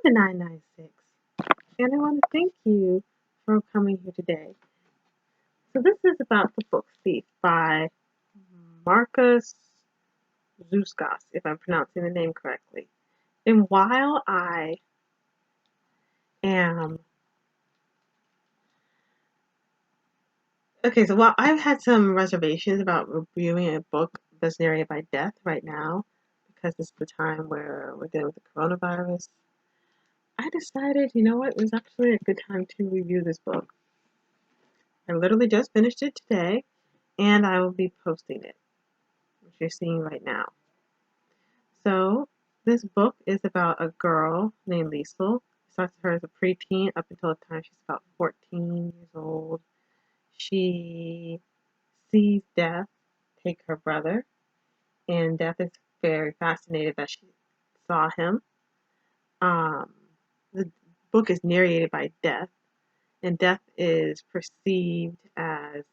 the 996, and I want to thank you for coming here today. So this is about the book Thief by Markus Zuskas, if I'm pronouncing the name correctly. And while I am okay, so while I've had some reservations about reviewing a book that's narrated by death right now, because it's the time where we're dealing with the coronavirus, I decided, you know what, it was actually a good time to review this book. I literally just finished it today, and I will be posting it, which you're seeing right now. So, this book is about a girl named Liesel. It starts her as a preteen up until the time she's about 14 years old. She sees Death take her brother, and Death is very fascinated that she saw him. Um, the book is narrated by Death, and Death is perceived as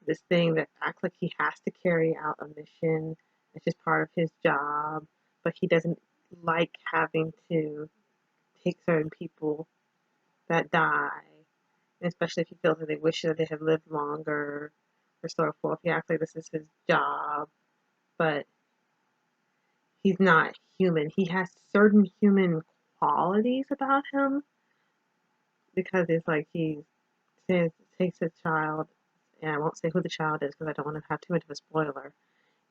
this thing that acts like he has to carry out a mission. It's just part of his job, but he doesn't like having to take certain people that die, especially if he feels that they wish that they had lived longer or so forth. He acts like this is his job, but he's not human. He has certain human qualities about him because it's like he says, takes a child, and I won't say who the child is because I don't want to have too much of a spoiler.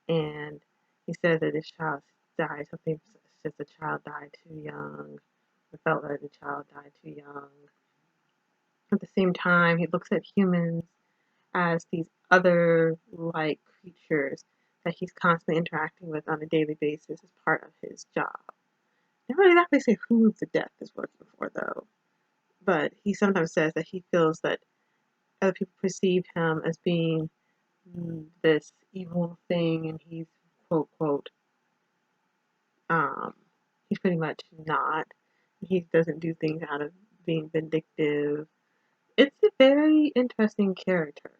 And he said that his child died. Something says the child died too young. I felt that the child died too young. At the same time, he looks at humans as these other like creatures that he's constantly interacting with on a daily basis as part of his job. They don't exactly say who the death is working for though, but he sometimes says that he feels that other people perceive him as being this evil thing, and he's quote quote um, he's pretty much not. He doesn't do things out of being vindictive. It's a very interesting character.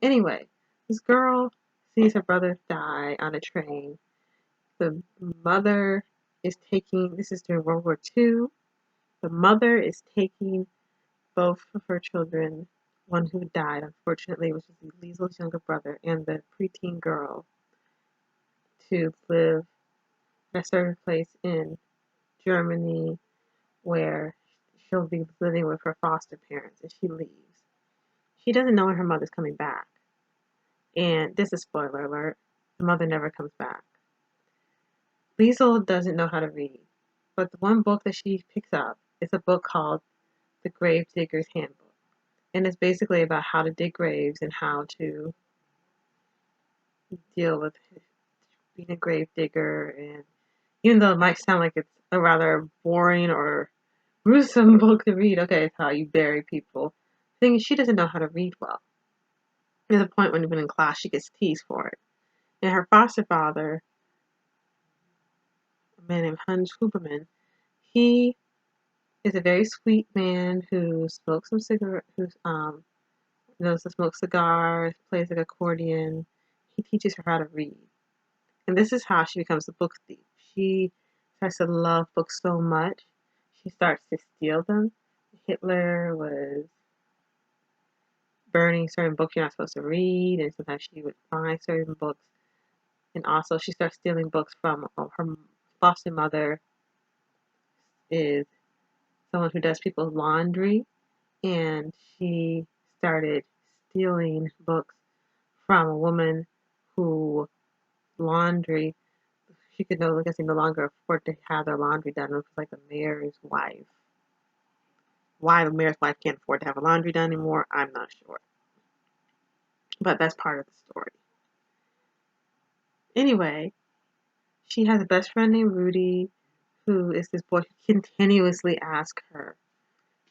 Anyway, this girl sees her brother die on a train. The mother is taking, this is during World War II, the mother is taking both of her children, one who died, unfortunately, which is Liesel's younger brother, and the preteen girl, to live at a certain place in Germany where she'll be living with her foster parents and she leaves. She doesn't know when her mother's coming back. And this is spoiler alert, the mother never comes back. Liesel doesn't know how to read, but the one book that she picks up is a book called The Grave Digger's Handbook. And it's basically about how to dig graves and how to deal with being a grave digger. And even though it might sound like it's a rather boring or gruesome book to read, okay, it's how you bury people. The thing is, she doesn't know how to read well. There's a point when even in class she gets teased for it. And her foster father, a man named Hans Huberman, he is a very sweet man who smokes some cigarette, who knows to smoke cigars, plays an accordion. He teaches her how to read. And this is how she becomes a book thief. She starts to love books so much, she starts to steal them. Hitler was burning certain books you're not supposed to read, and sometimes she would find certain books. And also, she starts stealing books from her foster mother, is someone who does people's laundry, and she started stealing books from a woman who laundry she could no longer afford to have their laundry done. It was like the mayor's wife. Why the mayor's wife can't afford to have a laundry done anymore, I'm not sure. But that's part of the story. Anyway, she has a best friend named Rudy, who is this boy who continuously asks her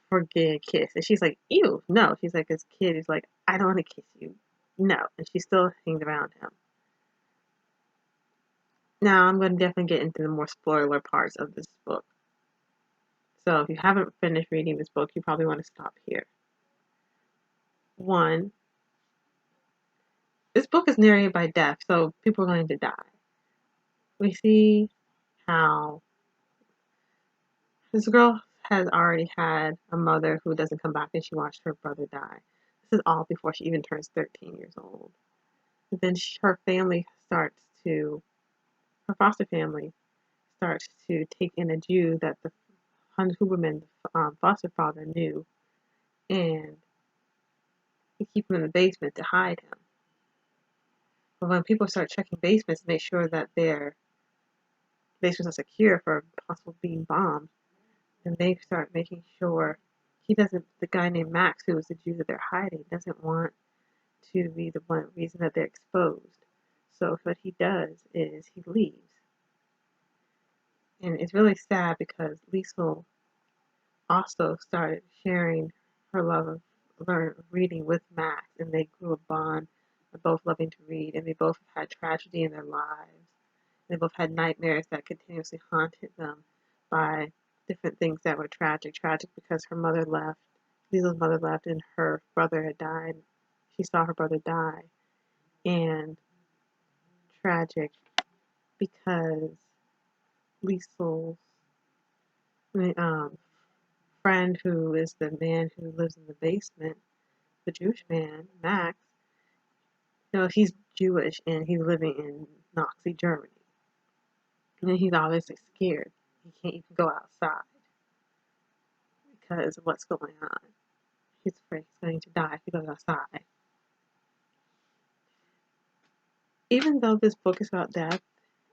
for getting a kiss. And she's like, ew, no. She's like, this kid is like, I don't want to kiss you. No. And she still hangs around him. Now, I'm going to definitely get into the more spoiler parts of this book. So if you haven't finished reading this book, you probably want to stop here. One, this book is narrated by death, so people are going to die. We see how This girl has already had a mother who doesn't come back, and she watched her brother die. This is all before she even turns 13 years old. And then her family starts to, her foster family starts to take in a Jew that the Huberman foster father knew, and keep him in the basement to hide him. But when people start checking basements to make sure that their basements are secure for possible being bombed, and they start making sure he doesn't, the guy named Max, who is the Jew that they're hiding, doesn't want to be the one reason that they're exposed. So what he does is he leaves. And it's really sad because Liesel also started sharing her love of reading with Max, and they grew a bond of both loving to read, and they both had tragedy in their lives. They both had nightmares that continuously haunted them by different things that were tragic. Tragic because her mother left, Liesel's mother left, and her brother had died. She saw her brother die. And tragic because Liesel's friend, who is the man who lives in the basement, the Jewish man, Max, he's Jewish and he's living in Nazi Germany. And he's obviously scared. He can't even go outside because of what's going on. He's afraid he's going to die if he goes outside. Even though this book is about death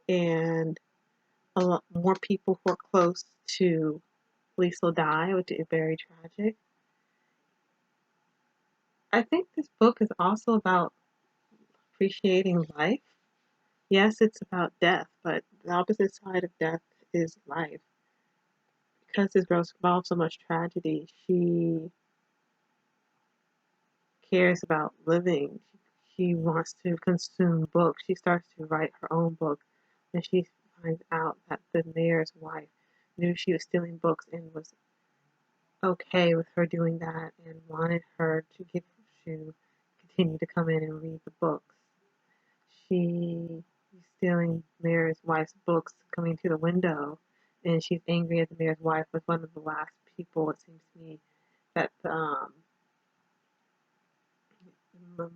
and a lot more people who are close to Liesel die, which is very tragic, I think this book is also about appreciating life. Yes, it's about death, but the opposite side of death is life. Because this girl involves so much tragedy, she cares about living. She wants to consume books. She starts to write her own book, and she finds out that the mayor's wife knew she was stealing books and was okay with her doing that and wanted her to continue to come in and read the books. She is stealing the mayor's wife's books, coming to the window, and she's angry at the mayor's wife. Was one of the last people, it seems to me, that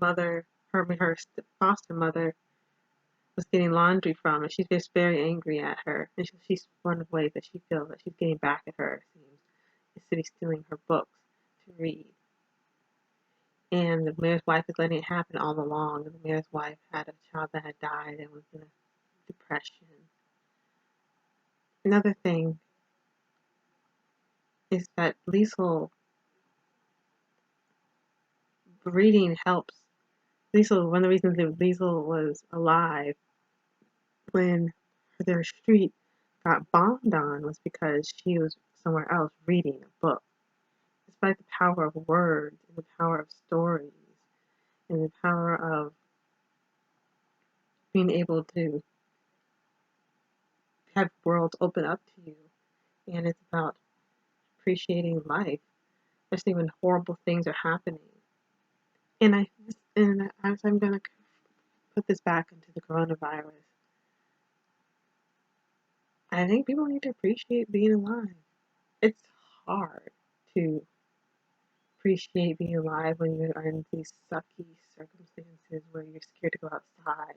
mother, her foster mother, was getting laundry from, and she's just very angry at her. And she's one of the ways that she feels that she's getting back at her, it seems, is to be stealing her books to read. And the mayor's wife is letting it happen all along. And the mayor's wife had a child that had died and was in a depression. Another thing is that Liesel reading helps. Liesel, one of the reasons that Liesel was alive when their street got bombed on was because she was somewhere else reading a book. Despite the power of words and the power of stories and the power of being able to have worlds open up to you, and it's about appreciating life, especially when horrible things are happening. And as I'm gonna put this back into the coronavirus, I think people need to appreciate being alive. It's hard to appreciate being alive when you are in these sucky circumstances where you're scared to go outside.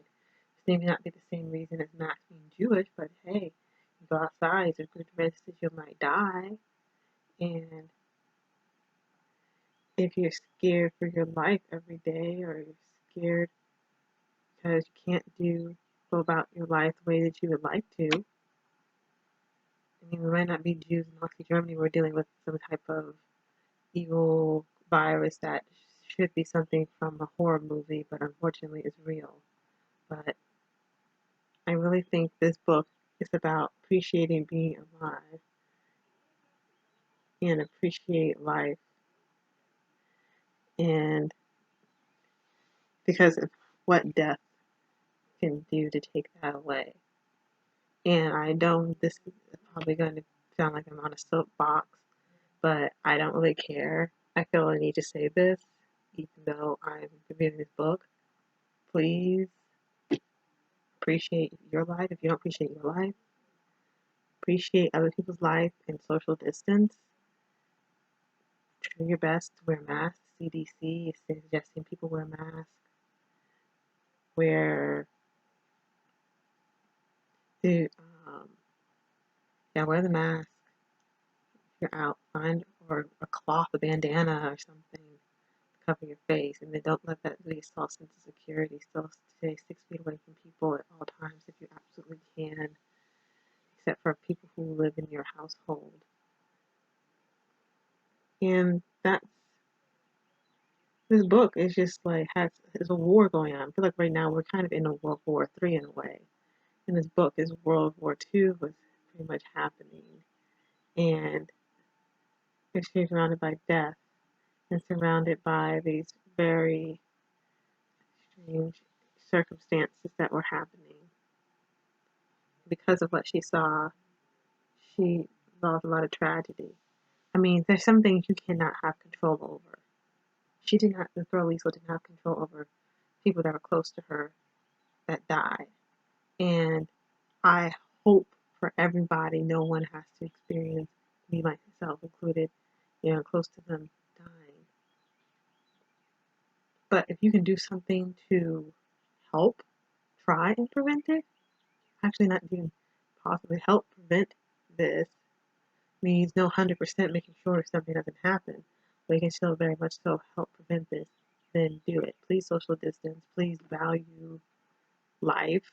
This may not be the same reason as Max being Jewish, but hey, you go outside, there's a good risk that you might die. And if you're scared for your life every day, or you're scared because you can't go about your life the way that you would like to, I mean, we might not be Jews in Nazi Germany, we're dealing with some type of evil virus that should be something from a horror movie, but unfortunately is real. But I really think this book is about appreciating being alive and appreciate life, and because of what death can do to take that away. And I know this is probably going to sound like I'm on a soapbox, but I don't really care. I feel I need to say this, even though I'm reading this book. Please appreciate your life. If you don't appreciate your life, appreciate other people's life and social distance, try your best to wear masks. CDC is suggesting people wear masks. Wear the wear the mask if you're out. Find or a cloth, a bandana, or something to cover your face, and then don't let that be a false sense of security. Still stay 6 feet away from people at all times if you absolutely can, except for people who live in your household. And that's this book is just like there's a war going on. I feel like right now we're kind of in a World War III in a way. And this book is World War II was pretty much happening. And she's surrounded by death and surrounded by these very strange circumstances that were happening. Because of what she saw, she involved a lot of tragedy. I mean, there's some things you cannot have control over. She did not, the girl Lisa didn't have control over people that were close to her that died. And I hope for everybody, no one has to experience, me myself included, close to them dying. But if you can do something to help, try and prevent it, actually not even possibly help prevent this, means no 100% making sure something doesn't happen, but you can still very much so help prevent this, then do it. Please social distance, please value life,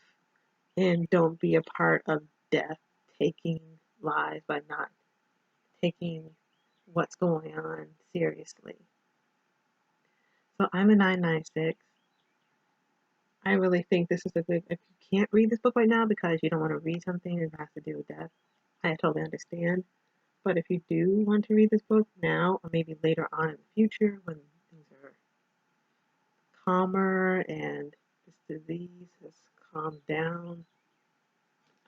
and don't be a part of death, taking lives by not taking what's going on seriously. So I'm a 996. I really think this is a good, if you can't read this book right now because you don't want to read something that has to do with death, I totally understand. But if you do want to read this book now, or maybe later on in the future when things are calmer and this disease has calmed down,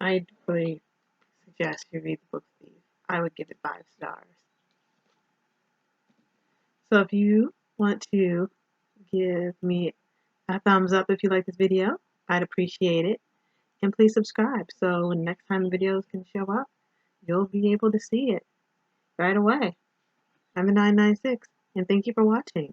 I'd really suggest you read the book Thief. I would give it 5 stars. So if you want to give me a thumbs up if you like this video, I'd appreciate it. And please subscribe so when next time the videos can show up, you'll be able to see it right away. I'm a 996, and thank you for watching.